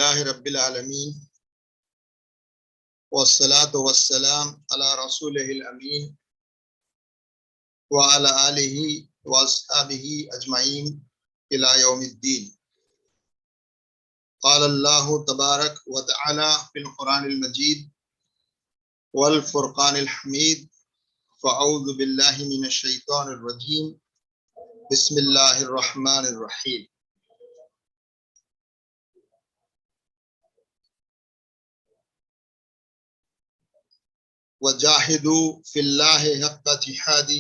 للہ رب العالمین والصلاة والسلام علی رسولہ الامین وعلی آلہ واصحابہ اجمعین الی یوم الدین۔ قال اللہ تبارک وتعالی فی القرآن المجید والفرقان الحمید فاعوذ باللہ من الشیطان الرجیم بسم اللہ الرحمن الرحیم۔ وجاہدوا فی اللہ حق جہادہ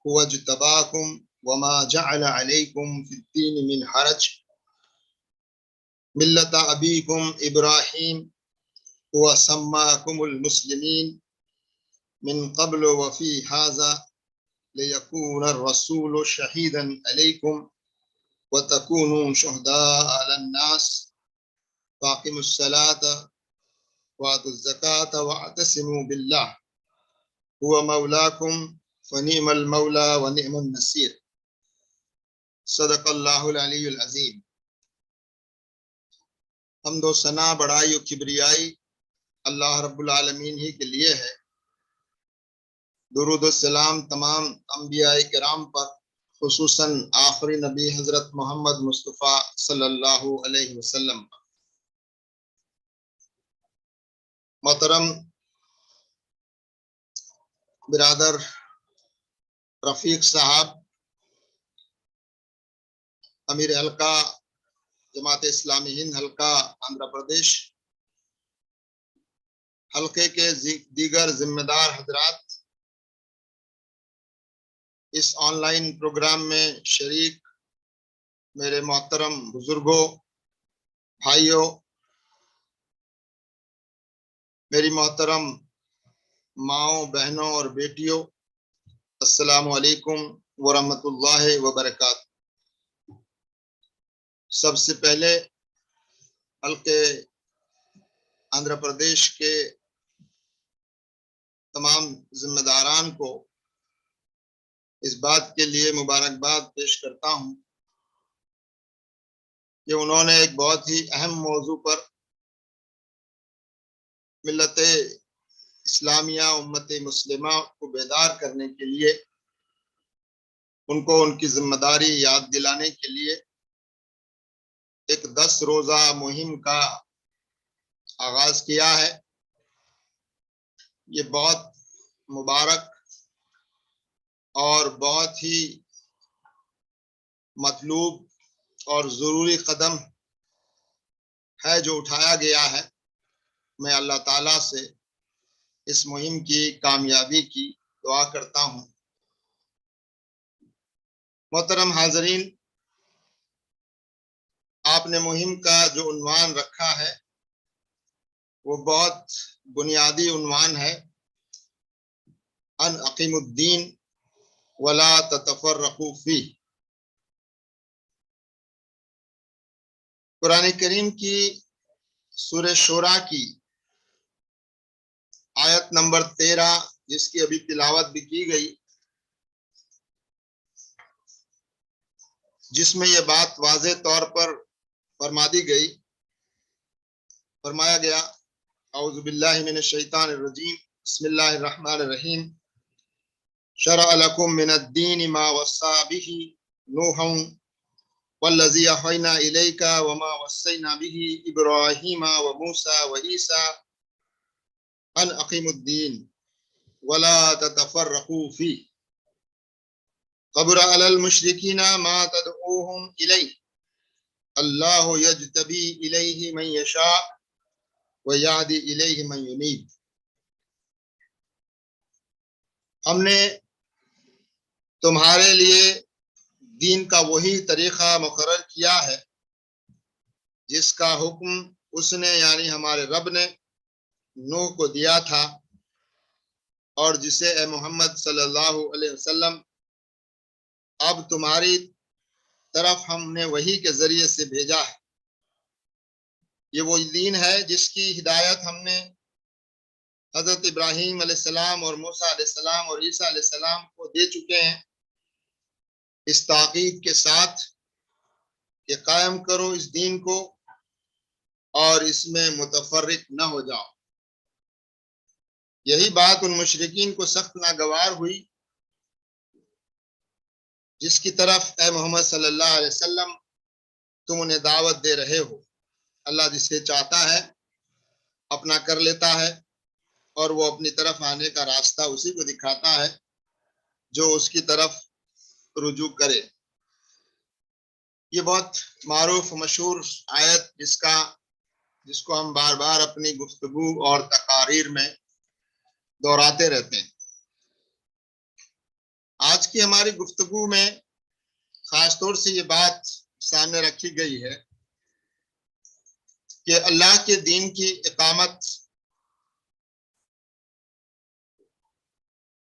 هو اجتباکم وما جعل علیکم فی الدین من حرج ملۃ ابیکم ابراہیم هو سماکم المسلمین من قبل وفی ھذا لیکون الرسول شہیدا علیکم وتکونوا شہداء علی الناس فاقیموا الصلاۃ وآتوا الزکاۃ واعتصموا باللہ هو مولاکم فنعم المولا ونعم النصیر۔ صدق اللہ العلی العظیم۔ حمد و ثنا، بڑائی و کبریائی اللہ رب العالمین ہی کے لیے ہے۔ درود و سلام تمام انبیاء کرام پر، خصوصاً آخری نبی حضرت محمد مصطفیٰ صلی اللہ علیہ وسلم پر۔ محترم برادر رفیق صاحب، امیر حلقہ جماعت اسلامی ہند حلقہ آندھرا پردیش، حلقے کے دیگر ذمہ دار حضرات، اس آن لائن پروگرام میں شریک میرے محترم بزرگوں، بھائیوں، میری محترم ماؤں، بہنوں اور بیٹیوں، السلام علیکم ورحمۃ اللہ وبرکاتہ۔ سب سے پہلے حلقے آندھرا پردیش کے تمام ذمہ داران کو اس بات کے لیے مبارکباد پیش کرتا ہوں کہ انہوں نے ایک بہت ہی اہم موضوع پر ملت اسلامیہ، امت مسلمہ کو بیدار کرنے کے لیے، ان کو ان کی ذمہ داری یاد دلانے کے لیے ایک 10 روزہ مہم کا آغاز کیا ہے۔ یہ بہت مبارک اور بہت ہی مطلوب اور ضروری قدم ہے جو اٹھایا گیا ہے۔ میں اللہ تعالیٰ سے اس مہم کی کامیابی کی دعا کرتا ہوں۔ محترم حاضرین، آپ نے مہم کا جو عنوان رکھا ہے وہ بہت بنیادی عنوان ہے، ان اقیموا الدین ولا تتفرقوا فیہ۔ قرآن کریم کی سورہ شورى کی آیت نمبر 13، جس کی ابھی تلاوت بھی کی گئی، جس میں یہ بات واضح طور پر فرما دی گئی، فرمایا گیا، اعوذ باللہ من الشیطان الرجیم، بسم اللہ الرحمن الرحیم، شرع لکم من الدین ما وصی بہ نوحا والذی اوحینا الیک وما وصینا بہ ابراہیم وموسیٰ وعیسیٰ ان اقیموا الدین ولا تتفرقوا فیہ کبر علی المشرکین ما تدعوہم الیہ اللہ یجتبی الیہ من یشاء ویہدی الیہ من ینیب۔ ہم نے تمہارے لیے دین کا وہی طریقہ مقرر کیا ہے جس کا حکم اس نے یعنی ہمارے رب نے نوح کو دیا تھا، اور جسے اے محمد صلی اللہ علیہ وسلم اب تمہاری طرف ہم نے وحی کے ذریعے سے بھیجا ہے۔ یہ وہ دین ہے جس کی ہدایت ہم نے حضرت ابراہیم علیہ السلام اور موسیٰ علیہ السلام اور عیسیٰ علیہ السلام کو دے چکے ہیں، اس تاکید کے ساتھ کہ قائم کرو اس دین کو اور اس میں متفرق نہ ہو جاؤ۔ یہی بات ان مشرکین کو سخت ناگوار ہوئی جس کی طرف اے محمد صلی اللہ علیہ وسلم تم انہیں دعوت دے رہے ہو۔ اللہ جسے چاہتا ہے اپنا کر لیتا ہے، اور وہ اپنی طرف آنے کا راستہ اسی کو دکھاتا ہے جو اس کی طرف رجوع کرے۔ یہ بہت معروف مشہور آیت جس کو ہم بار بار اپنی گفتگو اور تقاریر میں دہراتے رہتے ہیں۔ آج کی ہماری گفتگو میں خاص طور سے یہ بات سامنے رکھی گئی ہے کہ اللہ کے دین کی اقامت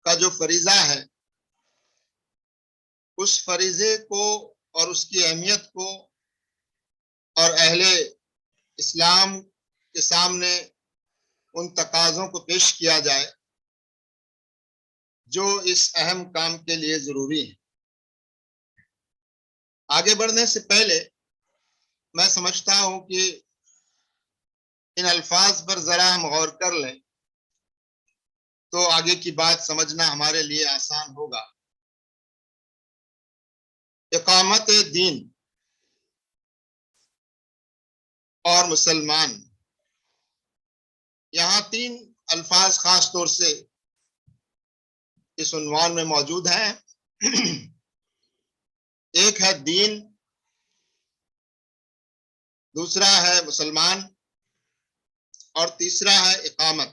کا جو فریضہ ہے، اس فریضے کو اور اس کی اہمیت کو اور اہل اسلام کے سامنے ان تقاضوں کو پیش کیا جائے جو اس اہم کام کے لیے ضروری ہے۔ آگے بڑھنے سے پہلے میں سمجھتا ہوں کہ ان الفاظ پر ذرا ہم غور کر لیں تو آگے کی بات سمجھنا ہمارے لیے آسان ہوگا۔ اقامت دین اور مسلمان، یہاں تین الفاظ خاص طور سے اس عنوان میں موجود ہیں۔ ایک ہے دین، دوسرا ہے مسلمان، اور تیسرا ہے اقامت۔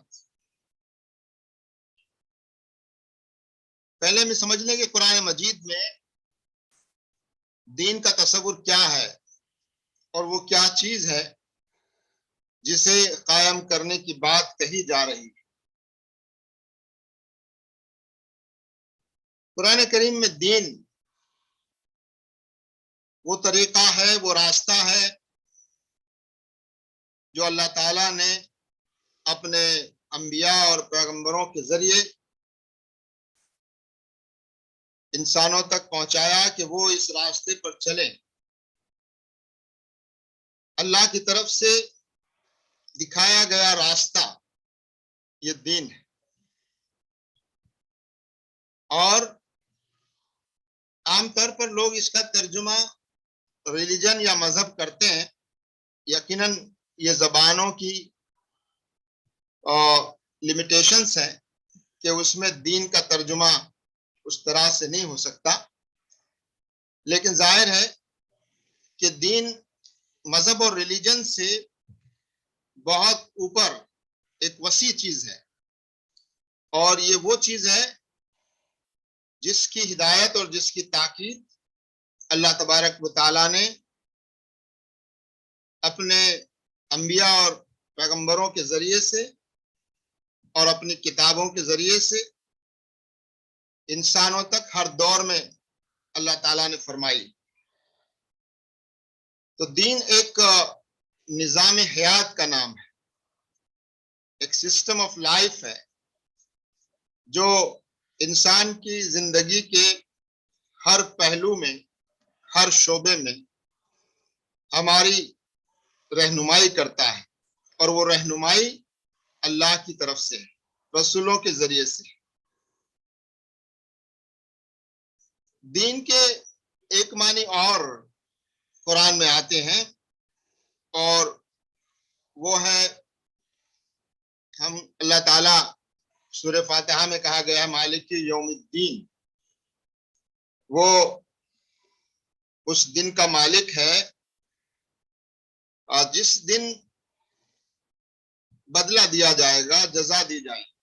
پہلے میں سمجھ لیں کہ قرآن مجید میں دین کا تصور کیا ہے اور وہ کیا چیز ہے جسے قائم کرنے کی بات کہی جا رہی ہے۔ قرآن کریم میں دین وہ طریقہ ہے، وہ راستہ ہے جو اللہ تعالیٰ نے اپنے انبیاء اور پیغمبروں کے ذریعے انسانوں تک پہنچایا کہ وہ اس راستے پر چلیں۔ اللہ کی طرف سے دکھایا گیا راستہ یہ دین ہے، اور عام طور پر لوگ اس کا ترجمہ ریلیجن یا مذہب کرتے ہیں۔ یقیناً یہ زبانوں کی لمیٹیشنز ہیں کہ اس میں دین کا ترجمہ اس طرح سے نہیں ہو سکتا، لیکن ظاہر ہے کہ دین مذہب اور ریلیجن سے بہت اوپر ایک وسیع چیز ہے، اور یہ وہ چیز ہے جس کی ہدایت اور جس کی تاکید اللہ تبارک و تعالیٰ نے اپنے انبیاء اور پیغمبروں کے ذریعے سے اور اپنی کتابوں کے ذریعے سے انسانوں تک ہر دور میں اللہ تعالیٰ نے فرمائی۔ تو دین ایک نظام حیات کا نام ہے، ایک سسٹم آف لائف ہے جو انسان کی زندگی کے ہر پہلو میں، ہر شعبے میں ہماری رہنمائی کرتا ہے، اور وہ رہنمائی اللہ کی طرف سے ہے، رسولوں کے ذریعے سے۔ دین کے ایک معنی اور قرآن میں آتے ہیں، اور وہ ہے ہم اللہ تعالیٰ سورہ فاتحہ میں کہا گیا ہے مالک یوم الدین، وہ اس دن کا مالک ہے جس دن بدلہ دیا جائے گا، جزا دی جائے گی۔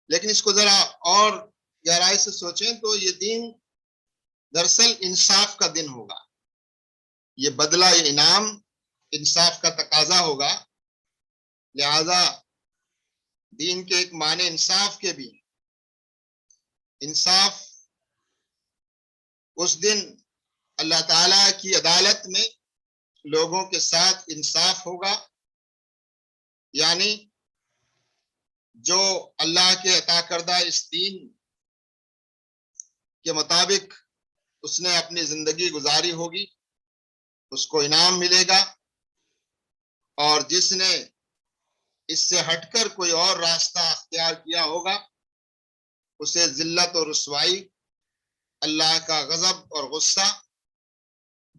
لیکن اس کو ذرا اور گہرائی سے سوچیں تو یہ دن دراصل انصاف کا دن ہوگا، یہ بدلہ، یہ انعام انصاف کا تقاضا ہوگا، لہذا دین کے ایک معنی انصاف کے بھی۔ انصاف اس دن اللہ تعالیٰ کی عدالت میں لوگوں کے ساتھ انصاف ہوگا، یعنی جو اللہ کے عطا کردہ اس دین کے مطابق اس نے اپنی زندگی گزاری ہوگی اس کو انعام ملے گا، اور جس نے اس سے ہٹ کر کوئی اور راستہ اختیار کیا ہوگا اسے ذلت اور رسوائی، اللہ کا غضب اور غصہ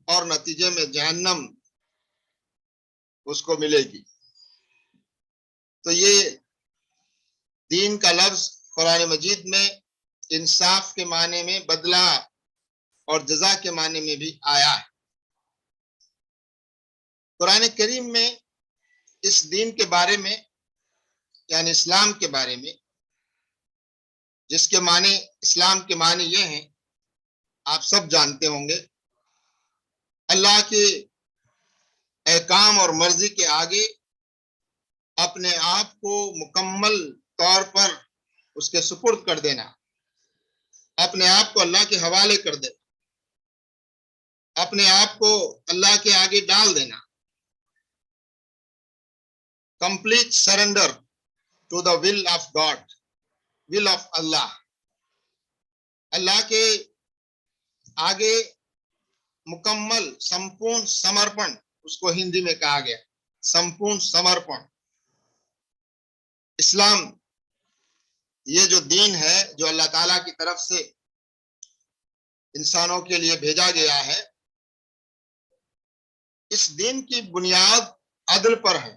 اور نتیجے میں جہنم اس کو ملے گی۔ تو یہ دین کا لفظ قرآن مجید میں انصاف کے معنی میں، بدلہ اور جزا کے معنی میں بھی آیا ہے۔ قرآن کریم میں اس دین کے بارے میں، یعنی اسلام کے بارے میں، جس کے معنی، اسلام کے معنی یہ ہیں، آپ سب جانتے ہوں گے، اللہ کے احکام اور مرضی کے آگے اپنے آپ کو مکمل طور پر اس کے سپرد کر دینا، اپنے آپ کو اللہ کے حوالے کر دینا، اپنے آپ کو اللہ کے آگے ڈال دینا، complete surrender to the will of God, will of Allah۔ اللہ کے آگے مکمل سمپورن سمرپن، اس کو ہندی میں کہا گیا سمپورن سمرپن۔ اسلام یہ جو دین ہے جو اللہ تعالیٰ کی طرف سے انسانوں کے لیے بھیجا گیا ہے، اس دین کی بنیاد عدل پر ہے۔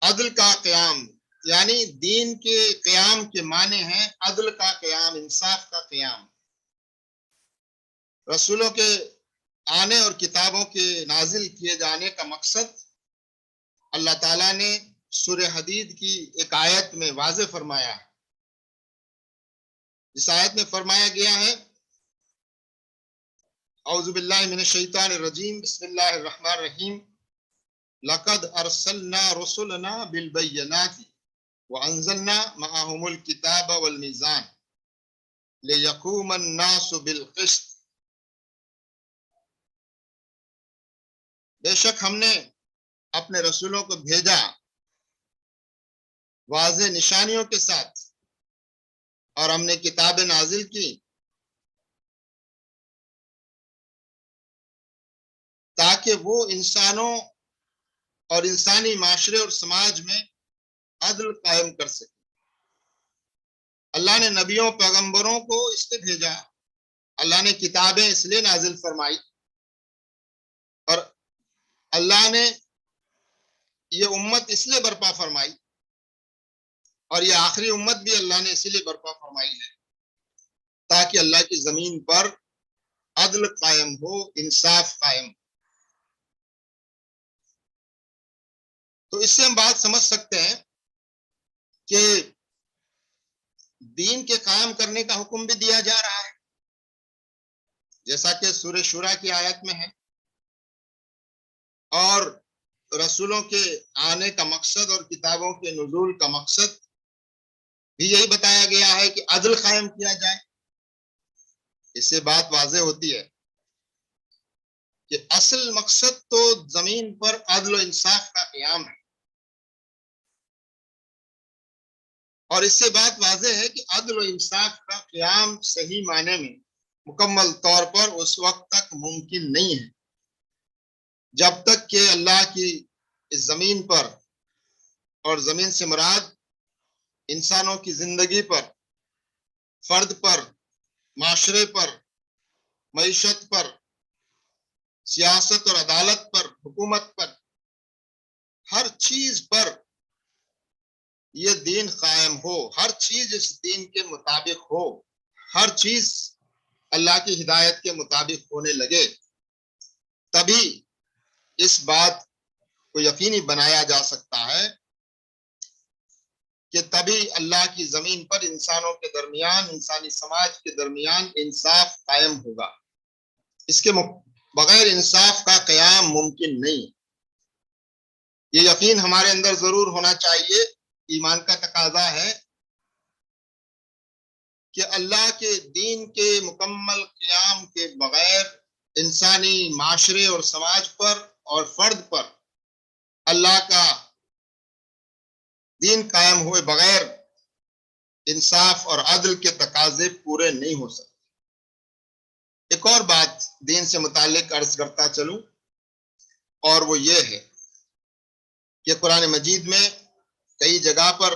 عدل کا قیام، یعنی دین کے قیام کے معنی ہیں عدل کا قیام، انصاف کا قیام۔ رسولوں کے آنے اور کتابوں کے نازل کیے جانے کا مقصد اللہ تعالیٰ نے سورہ حدید کی ایک آیت میں واضح فرمایا ہے۔ اس آیت میں فرمایا گیا ہے، اعوذ باللہ من الشیطان الرجیم، بسم اللہ الرحمن الرحیم، لقد ارسلنا رسلنا بالبینات وانزلنا معهم الكتاب والمیزان لیقوم الناس بالقسط۔ بے شک ہم نے اپنے رسولوں کو بھیجا واضح نشانیوں کے ساتھ، اور ہم نے کتابیں نازل کی تاکہ وہ انسانوں اور انسانی معاشرے اور سماج میں عدل قائم کر سکے۔ اللہ نے نبیوں پیغمبروں کو اس لیے بھیجا، اللہ نے کتابیں اس لیے نازل فرمائی، اور اللہ نے یہ امت اس لیے برپا فرمائی، اور یہ آخری امت بھی اللہ نے اسی لیے برپا فرمائی ہے تاکہ اللہ کی زمین پر عدل قائم ہو، انصاف قائم ہو۔ تو اس سے ہم بات سمجھ سکتے ہیں کہ دین کے قائم کرنے کا حکم بھی دیا جا رہا ہے، جیسا کہ سورہ شورا کی آیت میں ہے، اور رسولوں کے آنے کا مقصد اور کتابوں کے نزول کا مقصد بھی یہی بتایا گیا ہے کہ عدل قائم کیا جائے۔ اس سے بات واضح ہوتی ہے کہ اصل مقصد تو زمین پر عدل و انصاف کا قیام ہے، اور اس سے بات واضح ہے کہ عدل و انصاف کا قیام صحیح معنی میں مکمل طور پر اس وقت تک ممکن نہیں ہے جب تک کہ اللہ کی اس زمین پر، اور زمین سے مراد انسانوں کی زندگی پر، فرد پر، معاشرے پر، معیشت پر، سیاست اور عدالت پر، حکومت پر، ہر چیز پر یہ دین قائم ہو، ہر چیز اس دین کے مطابق ہو، ہر چیز اللہ کی ہدایت کے مطابق ہونے لگے، تبھی اس بات کو یقینی بنایا جا سکتا ہے کہ تبھی اللہ کی زمین پر انسانوں کے درمیان، انسانی سماج کے درمیان انصاف قائم ہوگا۔ اس کے بغیر انصاف کا قیام ممکن نہیں۔ یہ یقین ہمارے اندر ضرور ہونا چاہیے، ایمان کا تقاضا ہے کہ اللہ کے دین کے مکمل قیام کے بغیر انسانی معاشرے اور سماج پر اور فرد پر اللہ کا دین قائم ہوئے بغیر انصاف اور عدل کے تقاضے پورے نہیں ہو سکتے۔ ایک اور بات دین سے متعلق عرض کرتا چلوں، اور وہ یہ ہے کہ قرآن مجید میں کئی جگہ پر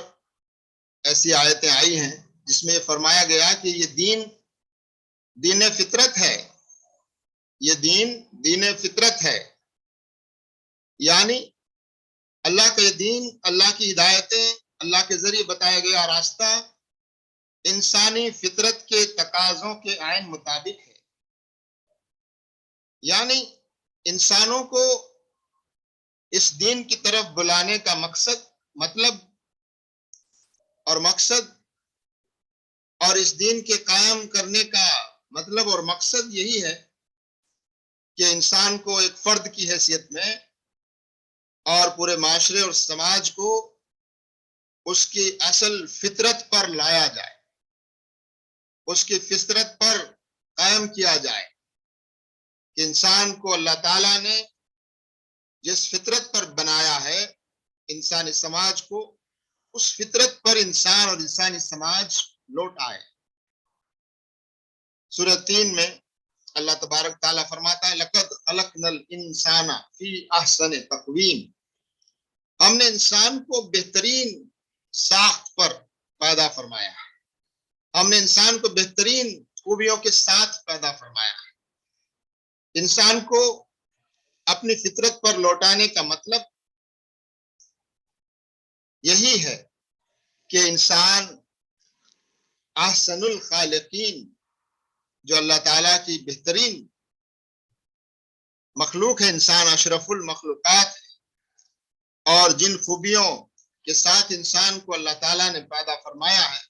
ایسی آیتیں آئی ہیں جس میں یہ فرمایا گیا کہ یہ دین فطرت ہے، یہ دین فطرت ہے، یعنی اللہ کا یہ دین، اللہ کی ہدایتیں، اللہ کے ذریعے بتایا گیا راستہ انسانی فطرت کے تقاضوں کے عین مطابق ہے، یعنی انسانوں کو اس دین کی طرف بلانے کا مطلب اور اس دین کے قائم کرنے کا مطلب اور مقصد یہی ہے کہ انسان کو ایک فرد کی حیثیت میں اور پورے معاشرے اور سماج کو اس کی اصل فطرت پر لایا جائے، اس کی فطرت پر قائم کیا جائے کہ انسان کو اللہ تعالیٰ نے جس فطرت پر بنایا ہے، انسانی سماج کو اس فطرت پر انسان اور انسانی سماج لوٹ آئے۔ سورہ 3 میں اللہ تبارک تعالیٰ فرماتا ہے لَقَدْ خَلَقْنَا الْإِنسَانَ فِي أَحْسَنِ تَقْوِيمٍ، ہم نے انسان کو بہترین ساخت پر پیدا فرمایا ہے، ہم نے انسان کو بہترین خوبیوں کے ساتھ پیدا فرمایا ہے۔ انسان کو اپنی فطرت پر لوٹانے کا مطلب یہی ہے کہ انسان احسن الخالقین، جو اللہ تعالیٰ کی بہترین مخلوق ہے، انسان اشرف المخلوقات ہے، اور جن خوبیوں کے ساتھ انسان کو اللہ تعالیٰ نے پیدا فرمایا ہے،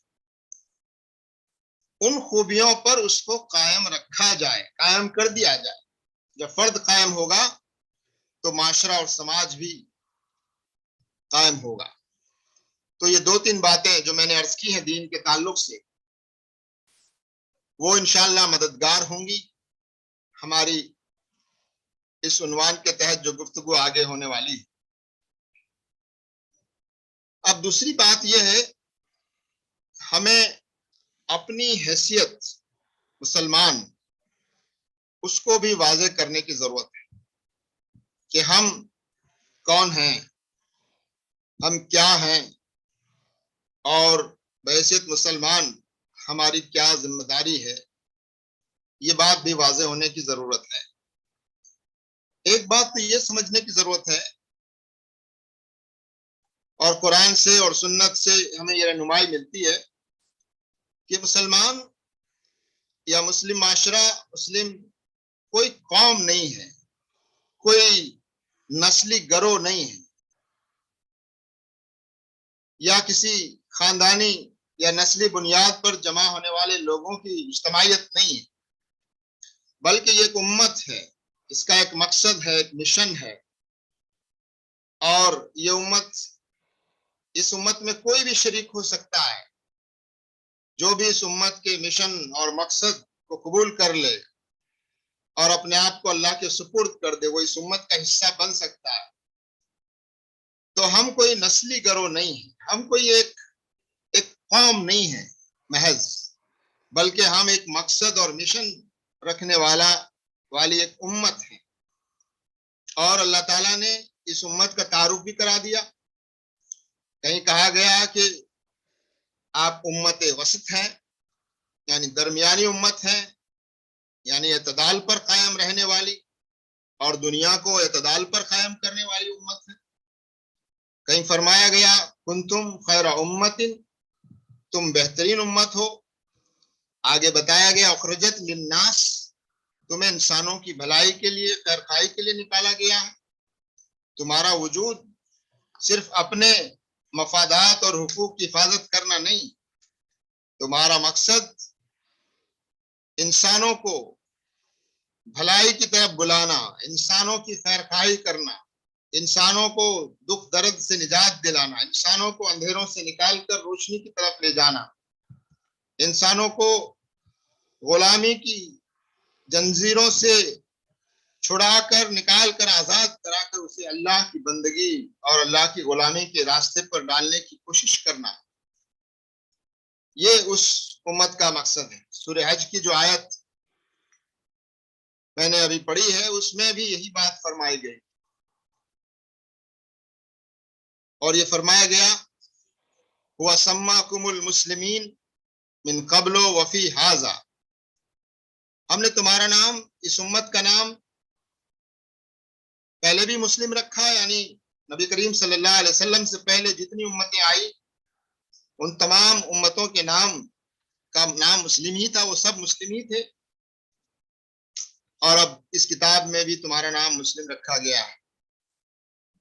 ان خوبیوں پر اس کو قائم رکھا جائے، قائم کر دیا جائے۔ جب فرد قائم ہوگا تو معاشرہ اور سماج بھی قائم ہوگا۔ تو یہ 2-3 باتیں جو میں نے عرض کی ہیں دین کے تعلق سے، وہ انشاءاللہ مددگار ہوں گی ہماری اس عنوان کے تحت جو گفتگو آگے ہونے والی ہے۔ اب دوسری بات یہ ہے، ہمیں اپنی حیثیت مسلمان اس کو بھی واضح کرنے کی ضرورت ہے کہ ہم کون ہیں، ہم کیا ہیں، اور بحیثیت مسلمان ہماری کیا ذمہ داری ہے، یہ بات بھی واضح ہونے کی ضرورت ہے۔ ایک بات تو یہ سمجھنے کی ضرورت ہے، اور قرآن سے اور سنت سے ہمیں یہ رہنمائی ملتی ہے کہ مسلمان یا مسلم معاشرہ، مسلم کوئی قوم نہیں ہے، کوئی نسلی گروہ نہیں ہے، یا کسی خاندانی یا نسلی بنیاد پر جمع ہونے والے لوگوں کی اجتماعیت نہیں ہے، بلکہ یہ ایک امت ہے، اس کا ایک مقصد ہے، ایک مشن ہے، اور یہ اس امت میں کوئی بھی شریک ہو سکتا ہے۔ جو بھی اس امت کے مشن اور مقصد کو قبول کر لے اور اپنے آپ کو اللہ کے سپرد کر دے، وہ اس امت کا حصہ بن سکتا ہے۔ تو ہم کوئی نسلی گروہ نہیں ہیں، ہم کوئی ایک قوم نہیں ہے محض، بلکہ ہم ایک مقصد اور مشن رکھنے والی ایک امت ہے۔ اور اللہ تعالیٰ نے اس امت کا تعارف بھی کرا دیا، کہیں کہا گیا کہ آپ امت وسط ہیں، یعنی درمیانی امت ہے، یعنی اعتدال پر قائم رہنے والی اور دنیا کو اعتدال پر قائم کرنے والی امت ہے۔ کہیں فرمایا گیا کنتم خیر امت، تم بہترین امت ہو۔ آگے بتایا گیا اخرجت للناس، تمہیں انسانوں کی بھلائی کے لیے، خیر خواہی کے لیے نکالا گیا ہے۔ تمہارا وجود صرف اپنے مفادات اور حقوق کی حفاظت کرنا نہیں، تمہارا مقصد انسانوں کو بھلائی کی طرف بلانا، انسانوں کی خیر خواہی کرنا، انسانوں کو دکھ درد سے نجات دلانا، انسانوں کو اندھیروں سے نکال کر روشنی کی طرف لے جانا، انسانوں کو غلامی کی جنزیروں سے چھڑا کر، نکال کر، آزاد کرا کر اسے اللہ کی بندگی اور اللہ کی غلامی کے راستے پر ڈالنے کی کوشش کرنا، یہ اس امت کا مقصد ہے۔ سورہ حج کی جو آیت میں نے ابھی پڑھی ہے، اس میں بھی یہی بات فرمائی گئی اور یہ فرمایا گیا ہوا سماکم المسلمین من قبل وفی ھذا، ہم نے تمہارا نام، اس امت کا نام پہلے بھی مسلم رکھا، یعنی نبی کریم صلی اللہ علیہ وسلم سے پہلے جتنی امتیں آئی ان تمام امتوں کے نام کا نام مسلم ہی تھا، وہ سب مسلم ہی تھے، اور اب اس کتاب میں بھی تمہارا نام مسلم رکھا گیا ہے۔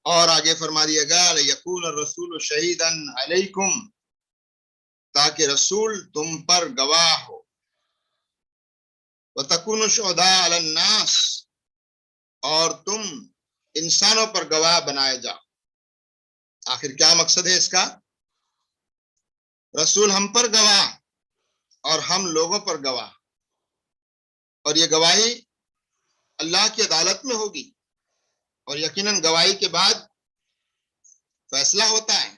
اور آگے فرما دیا گیا یقول الرسول شہیداً علیکم، تاکہ رسول تم پر گواہ ہو، وَتَكُونُوا شُهَدَاءَ عَلَى النَّاسِ، اور تم انسانوں پر گواہ بنائے جاؤ۔ آخر کیا مقصد ہے اس کا؟ رسول ہم پر گواہ اور ہم لوگوں پر گواہ، اور یہ گواہی اللہ کی عدالت میں ہوگی، اور یقیناً گواہی کے بعد فیصلہ ہوتا ہے،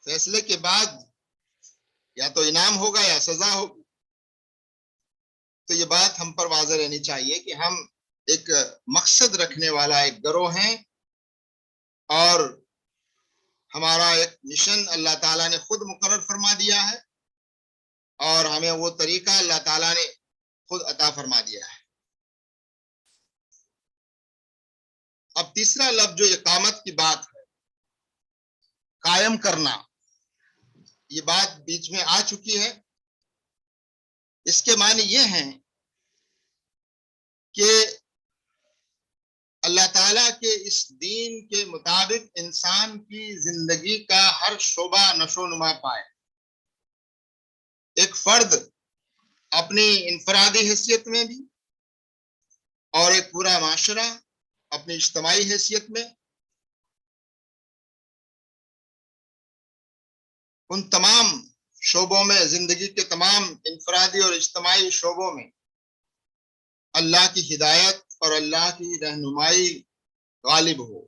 فیصلے کے بعد یا تو انعام ہوگا یا سزا ہوگی۔ تو یہ بات ہم پر واضح رہنی چاہیے کہ ہم ایک مقصد رکھنے والا ایک گروہ ہیں، اور ہمارا ایک مشن اللہ تعالیٰ نے خود مقرر فرما دیا ہے، اور ہمیں وہ طریقہ اللہ تعالیٰ نے خود عطا فرما دیا ہے۔ اب تیسرا لفظ جو اقامت کی بات ہے، قائم کرنا، یہ بات بیچ میں آ چکی ہے۔ اس کے معنی یہ ہیں کہ اللہ تعالیٰ کے اس دین کے مطابق انسان کی زندگی کا ہر شعبہ نشو و نما پائے، ایک فرد اپنی انفرادی حیثیت میں بھی اور ایک پورا معاشرہ اپنی اجتماعی حیثیت میں، ان تمام شعبوں میں، زندگی کے تمام انفرادی اور اجتماعی شعبوں میں اللہ کی ہدایت اور اللہ کی رہنمائی غالب ہو،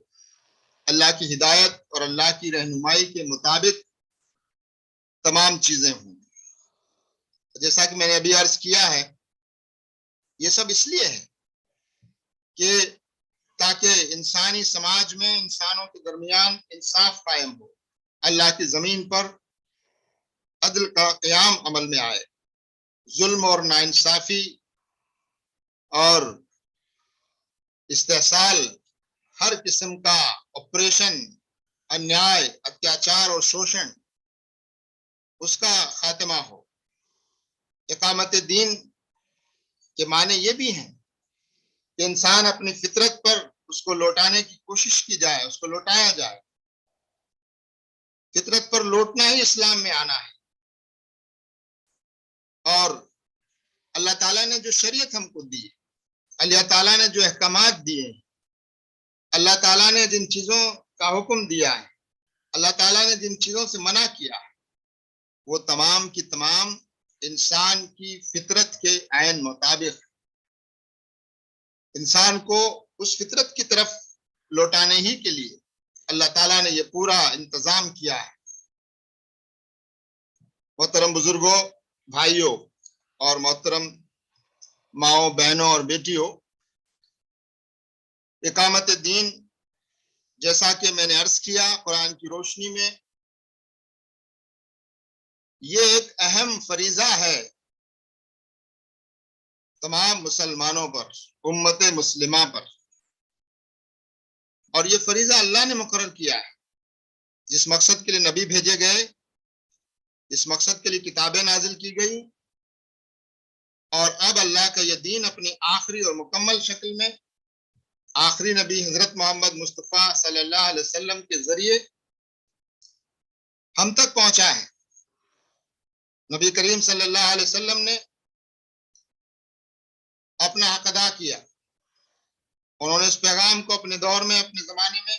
اللہ کی ہدایت اور اللہ کی رہنمائی کے مطابق تمام چیزیں ہوں۔ جیسا کہ میں نے ابھی عرض کیا ہے، یہ سب اس لیے ہے کہ تاکہ انسانی سماج میں انسانوں کے درمیان انصاف قائم ہو، اللہ کی زمین پر عدل کا قیام عمل میں آئے، ظلم اور ناانصافی اور استحصال، ہر قسم کا آپریشن، انیائے، اتیاچار اور شوشن، اس کا خاتمہ ہو۔ اقامت دین کے معنی یہ بھی ہیں کہ انسان اپنی فطرت پر اس کو لوٹانے کی کوشش کی جائے، اس کو لوٹایا جائے۔ فطرت پر لوٹنا ہی اسلام میں آنا ہے، اور اللہ تعالیٰ نے جو شریعت ہم کو دی، اللہ تعالیٰ نے جو احکامات دیے، اللہ تعالیٰ نے جن چیزوں کا حکم دیا ہے، اللہ تعالیٰ نے جن چیزوں سے منع کیا ہے، وہ تمام کی تمام انسان کی فطرت کے عین مطابق انسان کو اس فطرت کی طرف لوٹانے ہی کے لیے اللہ تعالیٰ نے یہ پورا انتظام کیا ہے۔ محترم بزرگوں، بھائیوں اور محترم ماؤں، بہنوں اور بیٹیوں، اقامت دین جیسا کہ میں نے عرض کیا قرآن کی روشنی میں، یہ ایک اہم فریضہ ہے تمام مسلمانوں پر، امت مسلمہ پر، اور یہ فریضہ اللہ نے مقرر کیا ہے۔ جس مقصد کے لیے نبی بھیجے گئے، جس مقصد کے لیے کتابیں نازل کی گئی، اور اب اللہ کا یہ دین اپنی آخری اور مکمل شکل میں آخری نبی حضرت محمد مصطفیٰ صلی اللہ علیہ وسلم کے ذریعے ہم تک پہنچا ہے۔ نبی کریم صلی اللہ علیہ وسلم نے اپنا حق ادا کیا، انہوں نے اس پیغام کو اپنے دور میں، اپنے زمانے میں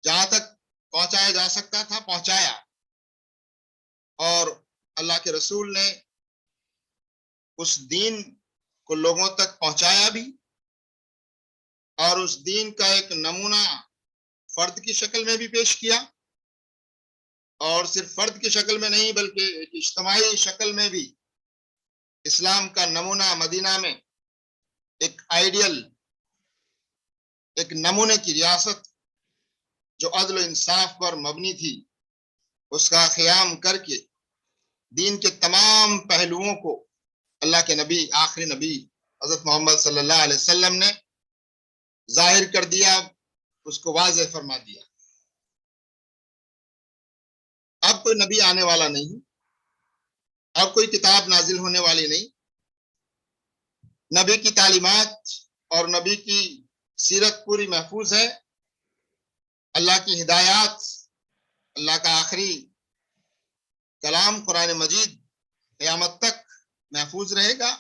جہاں تک پہنچایا جا سکتا تھا پہنچایا، اور اللہ کے رسول نے اس دین کو لوگوں تک پہنچایا بھی، اور اس دین کا ایک نمونہ فرد کی شکل میں بھی پیش کیا، اور صرف فرد کی شکل میں نہیں بلکہ ایک اجتماعی شکل میں بھی اسلام کا نمونہ مدینہ میں ایک آئیڈیل، ایک نمونے کی ریاست جو عدل و انصاف پر مبنی تھی، اس کا قیام کر کے دین کے تمام پہلوؤں کو اللہ کے نبی، آخری نبی حضرت محمد صلی اللہ علیہ وسلم نے ظاہر کر دیا، اس کو واضح فرما دیا۔ اب کوئی نبی آنے والا نہیں، اب کوئی کتاب نازل ہونے والی نہیں، نبی کی تعلیمات اور نبی کی سیرت پوری محفوظ ہے، اللہ کی ہدایات، اللہ کا آخری کلام قرآن مجید قیامت تک محفوظ رہے گا۔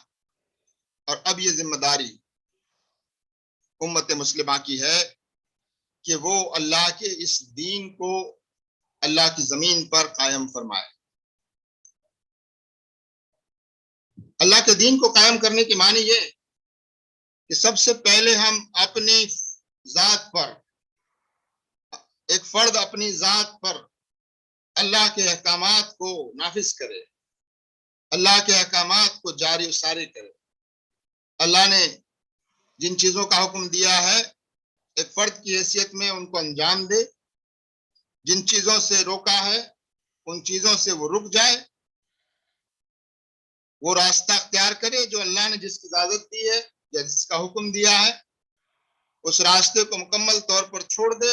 اور اب یہ ذمہ داری امت مسلمہ کی ہے کہ وہ اللہ کے اس دین کو اللہ کی زمین پر قائم فرمائے۔ اللہ کے دین کو قائم کرنے کے معنی یہ کہ سب سے پہلے ہم اپنی ذات پر، ایک فرد اپنی ذات پر اللہ کے احکامات کو نافذ کرے، اللہ کے احکامات کو جاری و ساری کرے۔ اللہ نے جن چیزوں کا حکم دیا ہے ایک فرد کی حیثیت میں ان کو انجام دے، جن چیزوں سے روکا ہے ان چیزوں سے وہ رک جائے، وہ راستہ اختیار کرے جو اللہ نے جس کی اجازت دی ہے یا جس کا حکم دیا ہے، اس راستے کو مکمل طور پر چھوڑ دے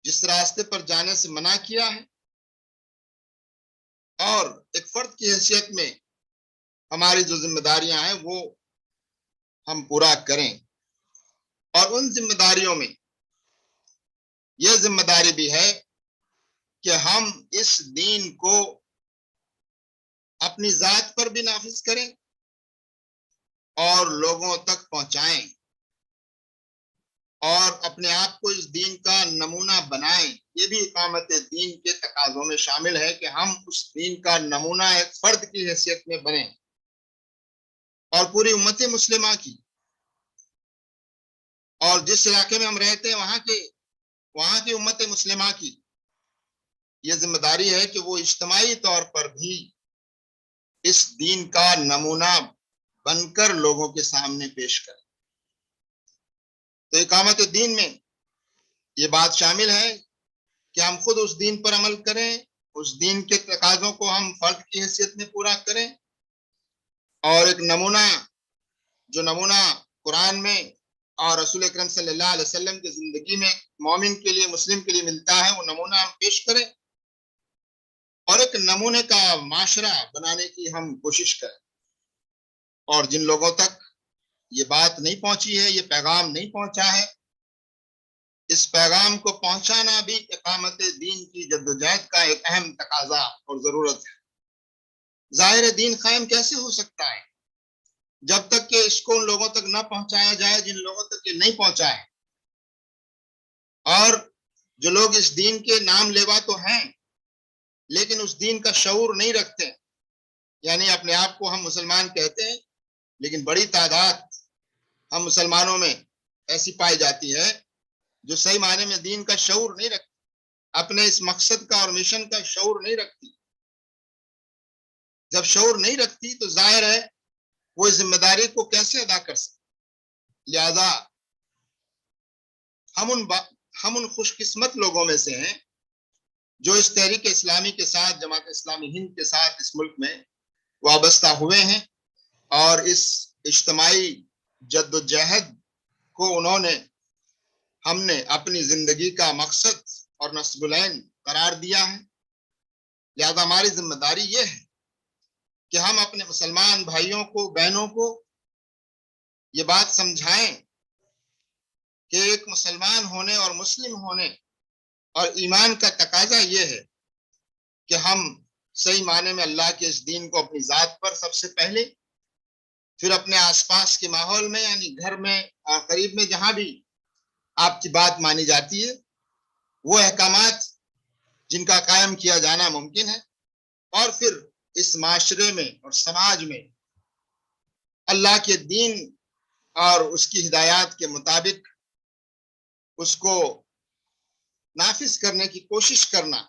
جس راستے پر جانے سے منع کیا ہے۔ اور ایک فرد کی حیثیت میں ہماری جو ذمہ داریاں ہیں وہ ہم پورا کریں۔ اور ان ذمہ داریوں میں یہ ذمہ داری بھی ہے کہ ہم اس دین کو اپنی ذات پر بھی نافذ کریں اور لوگوں تک پہنچائیں، اور اپنے آپ کو اس دین کا نمونہ بنائیں۔ یہ بھی اقامت دین کے تقاضوں میں شامل ہے کہ ہم اس دین کا نمونہ ایک فرد کی حیثیت میں بنیں اور پوری امت مسلمہ کی، اور جس علاقے میں ہم رہتے ہیں وہاں کی امت مسلمہ کی یہ ذمہ داری ہے کہ وہ اجتماعی طور پر بھی اس دین کا نمونہ بن کر لوگوں کے سامنے پیش کریں۔ تو اقامت دین میں یہ بات شامل ہے کہ ہم خود اس دین پر عمل کریں، اس دین کے تقاضوں کو ہم فرد کی حیثیت میں پورا کریں، اور ایک جو نمونہ قرآن میں اور رسول اکرم صلی اللہ علیہ وسلم کی زندگی میں مومن کے لیے، مسلم کے لیے ملتا ہے، وہ نمونہ ہم پیش کریں اور ایک نمونے کا معاشرہ بنانے کی ہم کوشش کریں۔ اور جن لوگوں تک یہ بات نہیں پہنچی ہے، یہ پیغام نہیں پہنچا ہے، اس پیغام کو پہنچانا بھی اقامت دین کی جدوجہد کا ایک اہم تقاضا اور ضرورت ہے۔ ظاہر دین قائم کیسے ہو سکتا ہے جب تک کہ اس کو ان لوگوں تک نہ پہنچایا جائے جن لوگوں تک یہ نہیں پہنچا ہے، اور جو لوگ اس دین کے نام لیوا تو ہیں لیکن اس دین کا شعور نہیں رکھتے، یعنی اپنے آپ کو ہم مسلمان کہتے ہیں لیکن بڑی تعداد ہم مسلمانوں میں ایسی پائی جاتی ہے جو صحیح معنی میں دین کا شعور نہیں رکھتی، اپنے اس مقصد کا اور مشن کا شعور نہیں رکھتی۔ جب شعور نہیں رکھتی تو ظاہر ہے وہ اس ذمہ داری کو کیسے ادا کر سکتے۔ لہذا ہم ان خوش قسمت لوگوں میں سے ہیں جو اس تحریک اسلامی کے ساتھ، جماعت اسلامی ہند کے ساتھ اس ملک میں وابستہ ہوئے ہیں، اور اس اجتماعی جد و جہد کو ہم نے اپنی زندگی کا مقصد اور نصب العین قرار دیا ہے۔ لہذا ہماری ذمہ داری یہ ہے کہ ہم اپنے مسلمان بھائیوں کو، بہنوں کو یہ بات سمجھائیں کہ ایک مسلمان ہونے اور مسلم ہونے اور ایمان کا تقاضا یہ ہے کہ ہم صحیح معنی میں اللہ کے اس دین کو اپنی ذات پر سب سے پہلے، پھر اپنے آس پاس کے ماحول میں، یعنی گھر میں اور قریب میں جہاں بھی آپ کی بات مانی جاتی ہے، وہ احکامات جن کا قائم کیا جانا ممکن ہے، اور پھر اس معاشرے میں اور سماج میں اللہ کے دین اور اس کی ہدایات کے مطابق اس کو نافذ کرنے کی کوشش کرنا،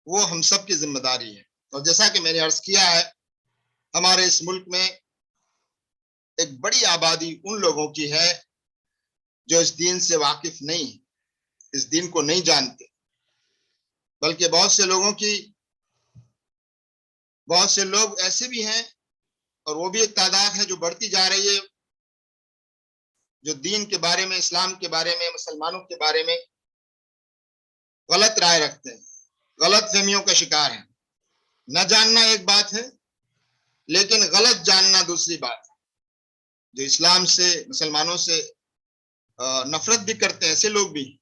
وہ ہم سب کی ذمہ داری ہے۔ اور جیسا کہ میں نے عرض کیا ہے، ہمارے اس ملک میں ایک بڑی آبادی ان لوگوں کی ہے جو اس دین سے واقف نہیں ہیں، اس دین کو نہیں جانتے، بلکہ بہت سے لوگ ایسے بھی ہیں، اور وہ بھی ایک تعداد ہے جو بڑھتی جا رہی ہے، جو دین کے بارے میں، اسلام کے بارے میں، مسلمانوں کے بارے میں غلط رائے رکھتے ہیں، غلط فہمیوں کا شکار ہیں۔ نہ جاننا ایک بات ہے، لیکن غلط جاننا دوسری بات ہے۔ جو اسلام سے، مسلمانوں سے نفرت بھی کرتے ہیں، ایسے لوگ بھی۔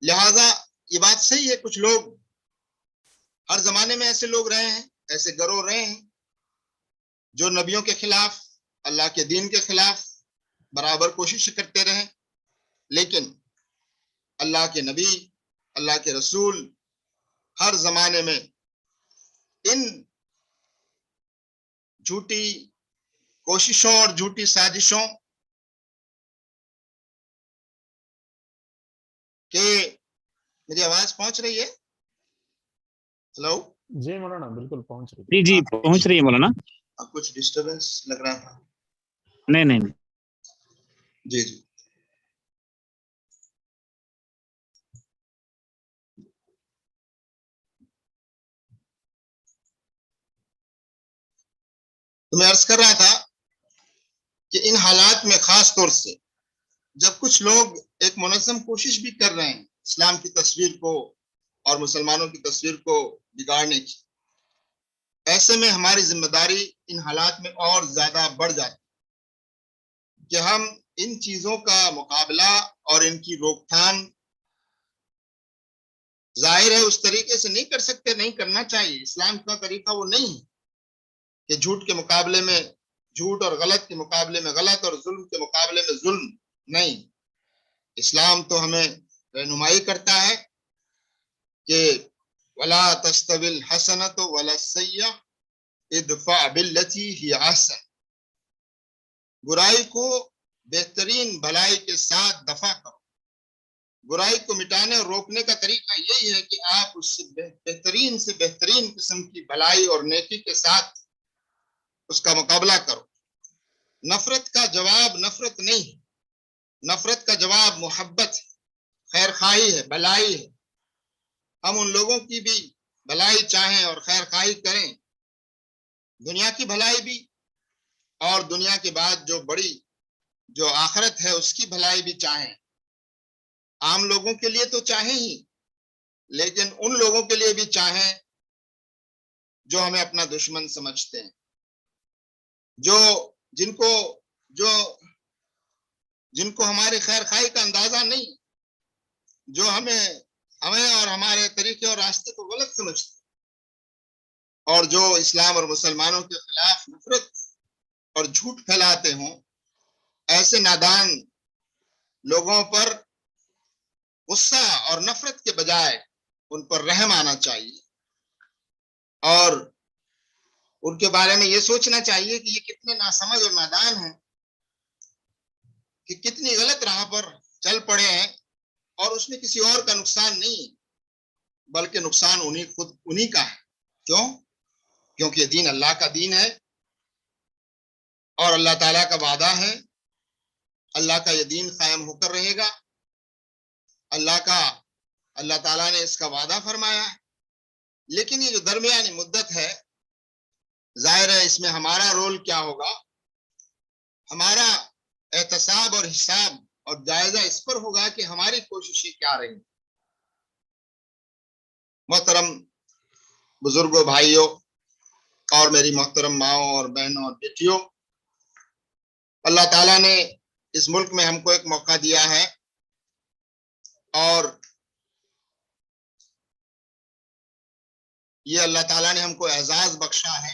لہذا یہ بات صحیح ہے، کچھ لوگ ہر زمانے میں ایسے لوگ رہے ہیں، ایسے گروہ رہے ہیں جو نبیوں کے خلاف، اللہ کے دین کے خلاف برابر کوشش کرتے رہے، لیکن اللہ کے نبی، اللہ کے رسول ہر زمانے میں ان جھوٹی کوششوں اور جھوٹی سازشوں کہ میری آواز پہنچ رہی ہے؟ ہلو؟ جی مولانا بالکل پہنچ رہی ہے۔ جی جی پہنچ رہی ہے مولانا۔ کچھ ڈسٹربنس لگ رہا تھا؟ نہیں نہیں نہیں۔ جی جی تو میں عرض کر رہا تھا کہ ان حالات میں خاص طور سے جب کچھ لوگ ایک منظم کوشش بھی کر رہے ہیں اسلام کی تصویر کو اور مسلمانوں کی تصویر کو بگاڑنے کی، ایسے میں ہماری ذمہ داری ان حالات میں اور زیادہ بڑھ جاتی کہ ہم ان چیزوں کا مقابلہ اور ان کی روک تھام ظاہر ہے اس طریقے سے نہیں کر سکتے، نہیں کرنا چاہیے۔ اسلام کا طریقہ وہ نہیں ہے کہ جھوٹ کے مقابلے میں جھوٹ اور غلط کے مقابلے میں غلط اور ظلم کے مقابلے میں ظلم نہیں۔ اسلام تو ہمیں رہنمائی کرتا ہے کہ وَلَا تَسْتَوِي الْحَسَنَةُ وَلَا السَّيِّئَةُ اِدْفَعْ بِالَّتِي هِيَ أَحْسَنُ، برائی کو بہترین بھلائی کے ساتھ دفع کرو۔ برائی کو مٹانے اور روکنے کا طریقہ یہی ہے کہ آپ اس سے بہترین قسم کی بھلائی اور نیکی کے ساتھ اس کا مقابلہ کرو۔ نفرت کا جواب نفرت نہیں ہے، نفرت کا جواب محبت ہے، خیر خواہی ہے، بھلائی ہے۔ ہم ان لوگوں کی بھی بھلائی چاہیں اور خیر خواہی کریں، دنیا کی بھلائی بھی اور دنیا کے بعد جو آخرت ہے اس کی بھلائی بھی چاہیں۔ عام لوگوں کے لیے تو چاہیں ہی، لیکن ان لوگوں کے لیے بھی چاہیں جو ہمیں اپنا دشمن سمجھتے ہیں، جن کو ہماری خیر خواہی کا اندازہ نہیں، جو ہمیں اور ہمارے طریقے اور راستے کو غلط سمجھتے، اور جو اسلام اور مسلمانوں کے خلاف نفرت اور جھوٹ پھیلاتے ہوں، ایسے نادان لوگوں پر غصہ اور نفرت کے بجائے ان پر رحم آنا چاہیے، اور ان کے بارے میں یہ سوچنا چاہیے کہ یہ کتنے ناسمجھ اور نادان ہیں، کہ کتنی غلط راہ پر چل پڑے ہیں، اور اس میں کسی اور کا نقصان نہیں بلکہ نقصان انہی کا ہے۔ کیونکہ یہ دین اللہ کا دین ہے، اور اللہ تعالیٰ کا وعدہ ہے، اللہ کا یہ دین قائم ہو کر رہے گا، اللہ تعالیٰ نے اس کا وعدہ فرمایا ہے۔ لیکن یہ جو درمیانی مدت ہے، ظاہر ہے اس میں ہمارا رول کیا ہوگا، ہمارا احتساب اور حساب اور جائزہ اس پر ہوگا کہ ہماری کوششیں کیا رہی۔ محترم بزرگوں، بھائیوں اور میری محترم ماؤں اور بہنوں اور بیٹیوں، اللہ تعالیٰ نے اس ملک میں ہم کو ایک موقع دیا ہے، اور یہ اللہ تعالیٰ نے ہم کو اعزاز بخشا ہے،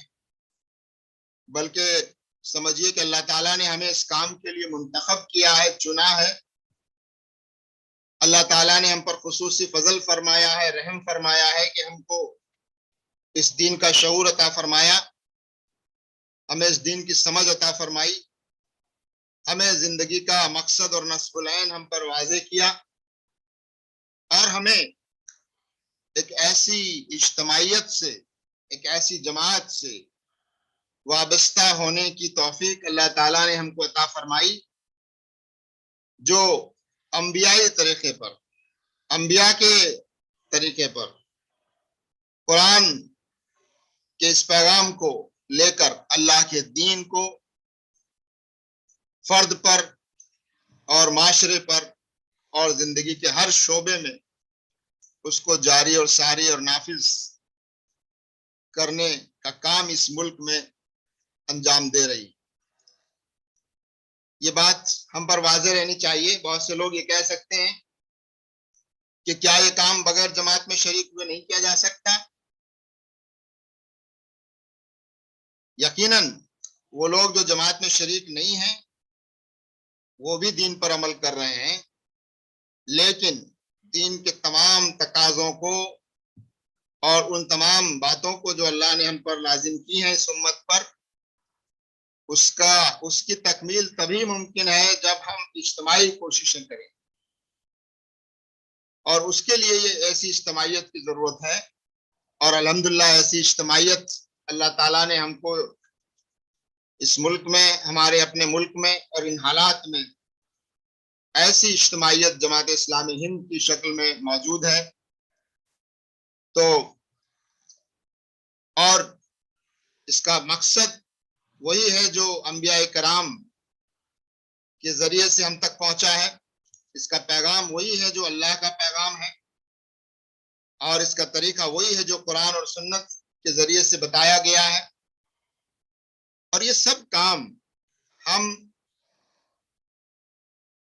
بلکہ سمجھیے کہ اللہ تعالیٰ نے ہمیں اس کام کے لیے منتخب کیا ہے، چنا ہے۔ اللہ تعالیٰ نے ہم پر خصوصی فضل فرمایا ہے، رحم فرمایا ہے کہ ہم کو اس دین کا شعور عطا فرمایا، ہمیں اس دین کی سمجھ عطا فرمائی، ہمیں زندگی کا مقصد اور نصب العین ہم پر واضح کیا، اور ہمیں ایک ایسی اجتماعیت سے، ایک ایسی جماعت سے وابستہ ہونے کی توفیق اللہ تعالیٰ نے ہم کو عطا فرمائی جو انبیائی طریقے پر، انبیاء کے طریقے پر قرآن کے اس پیغام کو لے کر اللہ کے دین کو فرد پر اور معاشرے پر اور زندگی کے ہر شعبے میں اس کو جاری اور ساری اور نافذ کرنے کا کام اس ملک میں انجام دے رہی. یہ بات ہم پر واضح رہنی چاہیے. بہت سے لوگ یہ کہہ سکتے ہیں کہ کیا یہ کام بغیر جماعت میں شریک ہوئے نہیں کیا جا سکتا؟ یقیناً وہ لوگ جو جماعت میں شریک نہیں ہیں وہ بھی دین پر عمل کر رہے ہیں، لیکن دین کے تمام تقاضوں کو اور ان تمام باتوں کو جو اللہ نے ہم پر لازم کی ہیں اس امت پر، اس کی تکمیل تبھی ممکن ہے جب ہم اجتماعی کوششیں کریں، اور اس کے لیے یہ ایسی اجتماعیت کی ضرورت ہے. اور الحمدللہ ایسی اجتماعیت اللہ تعالیٰ نے ہم کو اس ملک میں، ہمارے اپنے ملک میں اور ان حالات میں ایسی اجتماعیت جماعت اسلامی ہند کی شکل میں موجود ہے. تو اور اس کا مقصد وہی ہے جو انبیاء کرام کے ذریعے سے ہم تک پہنچا ہے. اس کا پیغام وہی ہے جو اللہ کا پیغام ہے، اور اس کا طریقہ وہی ہے جو قرآن اور سنت کے ذریعے سے بتایا گیا ہے. اور یہ سب کام ہم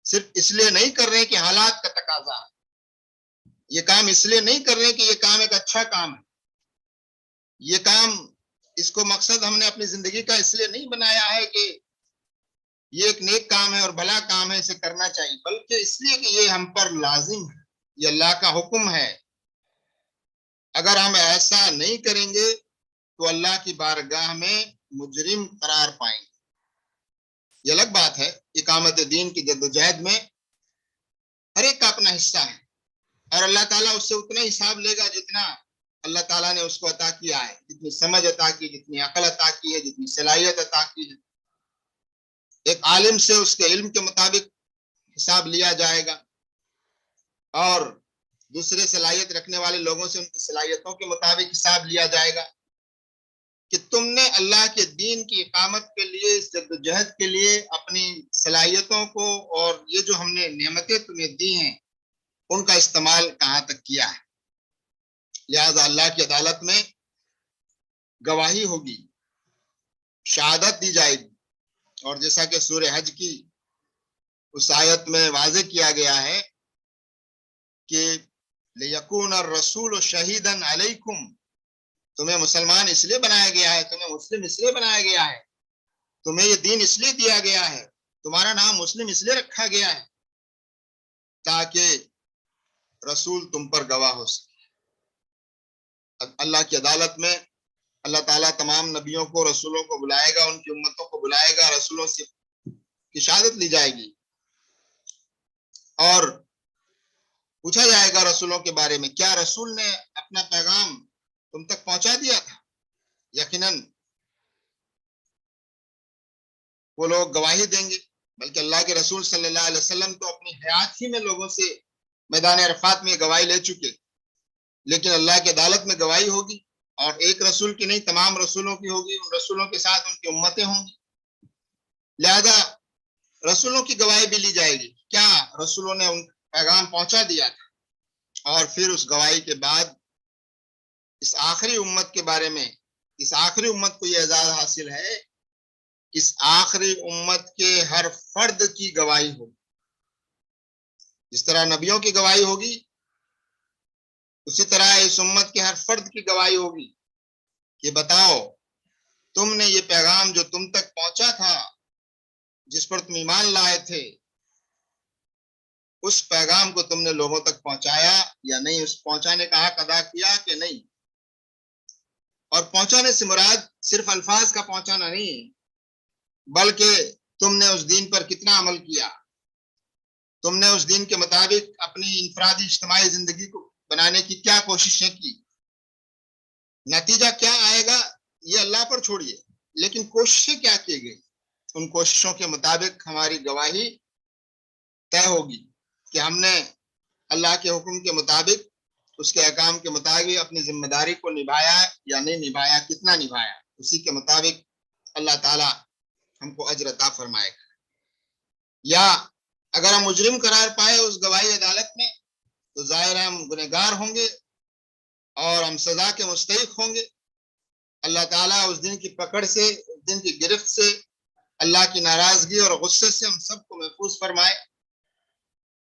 صرف اس لیے نہیں کر رہے کہ حالات کا تقاضا ہے، یہ کام اس لیے نہیں کر رہے کہ یہ کام ایک اچھا کام ہے، یہ کام اس کو مقصد ہم نے اپنی زندگی کا اس لیے نہیں بنایا ہے کہ یہ ایک نیک کام ہے اور بھلا کام ہے، اسے کرنا چاہیے، بلکہ اس لیے کہ یہ ہم پر لازم ہے، یہ اللہ کا حکم ہے. اگر ہم ایسا نہیں کریں گے تو اللہ کی بارگاہ میں مجرم قرار پائیں گے. یہ الگ بات ہے، اقامت دین کی جدوجہد میں ہر ایک کا اپنا حصہ ہے، اور اللہ تعالیٰ اس سے اتنا حساب لے گا جتنا اللہ تعالیٰ نے اس کو عطا کیا ہے، جتنی سمجھ عطا کی، جتنی عقل عطا کی ہے، جتنی صلاحیت عطا کی ہے. ایک عالم سے اس کے علم کے مطابق حساب لیا جائے گا، اور دوسرے صلاحیت رکھنے والے لوگوں سے ان کی صلاحیتوں کے مطابق حساب لیا جائے گا کہ تم نے اللہ کے دین کی اقامت کے لیے، اس جدوجہد کے لیے اپنی صلاحیتوں کو اور یہ جو ہم نے نعمتیں تمہیں دی ہیں ان کا استعمال کہاں تک کیا ہے. لہذا اللہ کی عدالت میں گواہی ہوگی، شہادت دی جائے گی، اور جیسا کہ سورہ حج کی اس آیت میں واضح کیا گیا ہے کہ لِيَكُونَ الرَّسُولُ شَهِيدًا عَلَيْكُمْ، تمہیں مسلمان اس لیے بنایا گیا ہے، تمہیں مسلم اس لیے بنایا گیا ہے، تمہیں یہ دین اس لیے دیا گیا ہے، تمہارا نام مسلم اس لیے رکھا گیا ہے تاکہ رسول تم پر گواہ ہو سکے. اللہ کی عدالت میں اللہ تعالیٰ تمام نبیوں کو، رسولوں کو بلائے گا، ان کی امتوں کو بلائے گا، رسولوں سے کی شہادت لی جائے گی اور پوچھا جائے گا رسولوں کے بارے میں، کیا رسول نے اپنا پیغام تم تک پہنچا دیا تھا؟ یقیناً وہ لوگ گواہی دیں گے، بلکہ اللہ کے رسول صلی اللہ علیہ وسلم تو اپنی حیات ہی میں لوگوں سے میدان عرفات میں گواہی لے چکے، لیکن اللہ کی عدالت میں گواہی ہوگی، اور ایک رسول کی نہیں، تمام رسولوں کی ہوگی، ان رسولوں کے ساتھ ان کی امتیں ہوں گی. لہذا رسولوں کی گواہی بھی لی جائے گی، کیا رسولوں نے ان پیغام پہنچا دیا تھا. اور پھر اس گواہی کے بعد اس آخری امت کے بارے میں، اس آخری امت کو یہ اعزاز حاصل ہے، اس آخری امت کے ہر فرد کی گواہی ہوگی. جس طرح نبیوں کی گواہی ہوگی، اسی طرح اس امت کے ہر فرد کی گواہی ہوگی کہ بتاؤ تم نے یہ پیغام جو تم تک پہنچا تھا، جس پر تم ایمان لائے تھے، اس پیغام کو تم نے لوگوں تک پہنچایا یا نہیں، اس پہنچانے کا حق ادا کیا کہ نہیں. اور پہنچانے سے مراد صرف الفاظ کا پہنچانا نہیں ہے، بلکہ تم نے اس دین پر کتنا عمل کیا، تم نے اس دین کے مطابق اپنی انفرادی اجتماعی زندگی کو بنانے کی کیا کوششیں کی. نتیجہ کیا آئے گا یہ اللہ پر چھوڑیے، لیکن کوششیں کیا کی گئی، ان کوششوں کے مطابق ہماری گواہی طے ہوگی کہ ہم نے اللہ کے حکم کے مطابق اس کے احکام کے مطابق اپنی ذمہ داری کو نبھایا یا نہیں نبھایا، کتنا نبھایا، اسی کے مطابق اللہ تعالی ہم کو اجر عطا فرمائے گا۔ یا اگر ہم مجرم قرار پائے اس گواہی عدالت میں تو ظاہر ہے ہم گنہگار ہوں گے اور ہم سزا کے مستحق ہوں گے۔ اللہ تعالیٰ اس دن کی پکڑ سے، اس دن کی گرفت سے، اللہ کی ناراضگی اور غصے سے ہم سب کو محفوظ فرمائے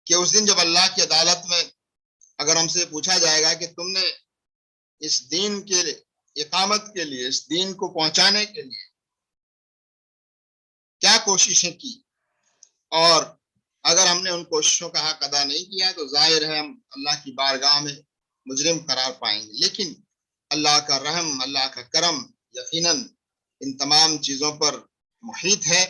کہ اس دن جب اللہ کی عدالت میں اگر ہم سے پوچھا جائے گا کہ تم نے اس دین کے اقامت کے لیے، اس دین کو پہنچانے کے لیے کیا کوششیں کی، اور اگر ہم نے ان کوششوں کا حق ادا نہیں کیا تو ظاہر ہے ہم اللہ کی بارگاہ میں مجرم قرار پائیں گے۔ لیکن اللہ کا رحم، اللہ کا کرم یقیناً ان تمام چیزوں پر محیط ہے۔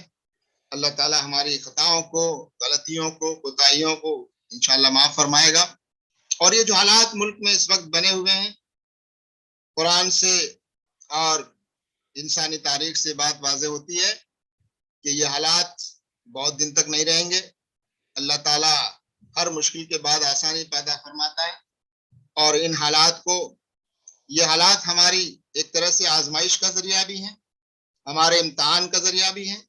اللہ تعالیٰ ہماری خطاؤں کو، غلطیوں کو، کوتاہیوں کو انشاءاللہ معاف فرمائے گا۔ اور یہ جو حالات ملک میں اس وقت بنے ہوئے ہیں، قرآن سے اور انسانی تاریخ سے بات واضح ہوتی ہے کہ یہ حالات بہت دن تک نہیں رہیں گے۔ اللہ تعالیٰ ہر مشکل کے بعد آسانی پیدا فرماتا ہے، اور ان حالات کو، یہ حالات ہماری ایک طرح سے آزمائش کا ذریعہ بھی ہیں، ہمارے امتحان کا ذریعہ بھی ہیں۔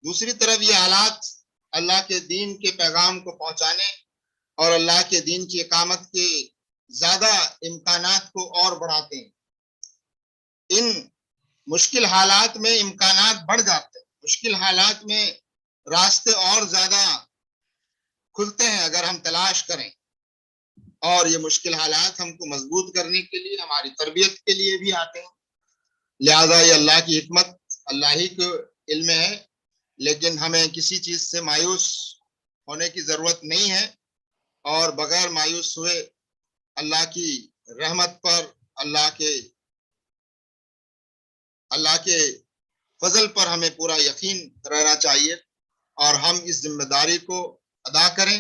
دوسری طرف یہ حالات اللہ کے دین کے پیغام کو پہنچانے اور اللہ کے دین کی اقامت کے زیادہ امکانات کو اور بڑھاتے ہیں۔ ان مشکل حالات میں امکانات بڑھ جاتے ہیں، مشکل حالات میں راستے اور زیادہ کھلتے ہیں اگر ہم تلاش کریں، اور یہ مشکل حالات ہم کو مضبوط کرنے کے لیے، ہماری تربیت کے لیے بھی آتے ہیں۔ لہذا یہ اللہ کی حکمت، اللہ ہی کو علم ہے، لیکن ہمیں کسی چیز سے مایوس ہونے کی ضرورت نہیں ہے، اور بغیر مایوس ہوئے اللہ کی رحمت پر، اللہ کے فضل پر ہمیں پورا یقین رہنا چاہیے، اور ہم اس ذمہ داری کو ادا کریں۔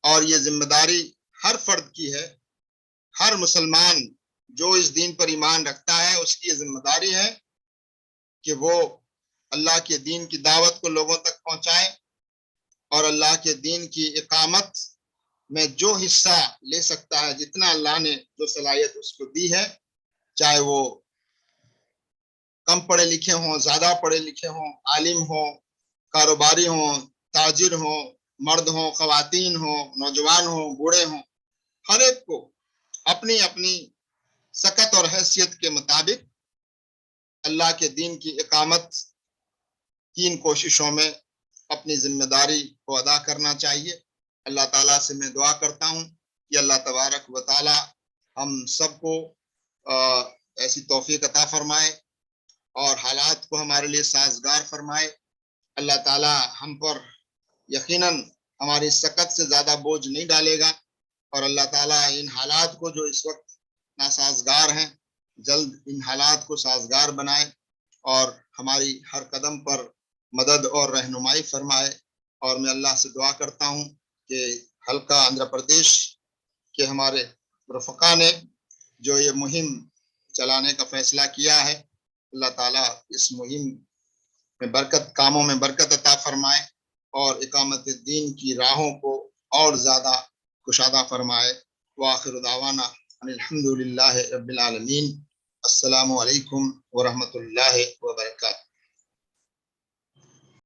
اور یہ ذمہ داری ہر فرد کی ہے، ہر مسلمان جو اس دین پر ایمان رکھتا ہے اس کی یہ ذمہ داری ہے کہ وہ اللہ کے دین کی دعوت کو لوگوں تک پہنچائے، اور اللہ کے دین کی اقامت میں جو حصہ لے سکتا ہے، جتنا اللہ نے جو صلاحیت اس کو دی ہے، چاہے وہ کم پڑھے لکھے ہوں، زیادہ پڑھے لکھے ہوں، عالم ہوں، کاروباری ہوں، تاجر ہوں، مرد ہوں، خواتین ہوں، نوجوان ہوں، بوڑھے ہوں، ہر ایک کو اپنی اپنی سکت اور حیثیت کے مطابق اللہ کے دین کی اقامت کی ان کوششوں میں اپنی ذمہ داری کو ادا کرنا چاہیے۔ اللہ تعالیٰ سے میں دعا کرتا ہوں کہ اللہ تبارک و تعالیٰ ہم سب کو ایسی توفیق عطا فرمائے اور حالات کو ہمارے لیے سازگار فرمائے۔ اللہ تعالیٰ ہم پر یقیناً ہماری سکت سے زیادہ بوجھ نہیں ڈالے گا، اور اللہ تعالیٰ ان حالات کو جو اس وقت ناسازگار ہیں، جلد ان حالات کو سازگار بنائے اور ہماری ہر قدم پر مدد اور رہنمائی فرمائے۔ اور میں اللہ سے دعا کرتا ہوں کہ حلقہ آندھرا پردیش کے ہمارے رفقا نے جو یہ مہم چلانے کا فیصلہ کیا ہے، اللہ تعالیٰ اس مہم میں برکت، کاموں میں برکت عطا فرمائے اور اقامت دین کی راہوں کو اور زیادہ کشادہ فرمائے۔ وآخر دعوانا ان الحمد للہ رب العالمین۔ السلام علیکم ورحمۃ اللہ وبرکاتہ۔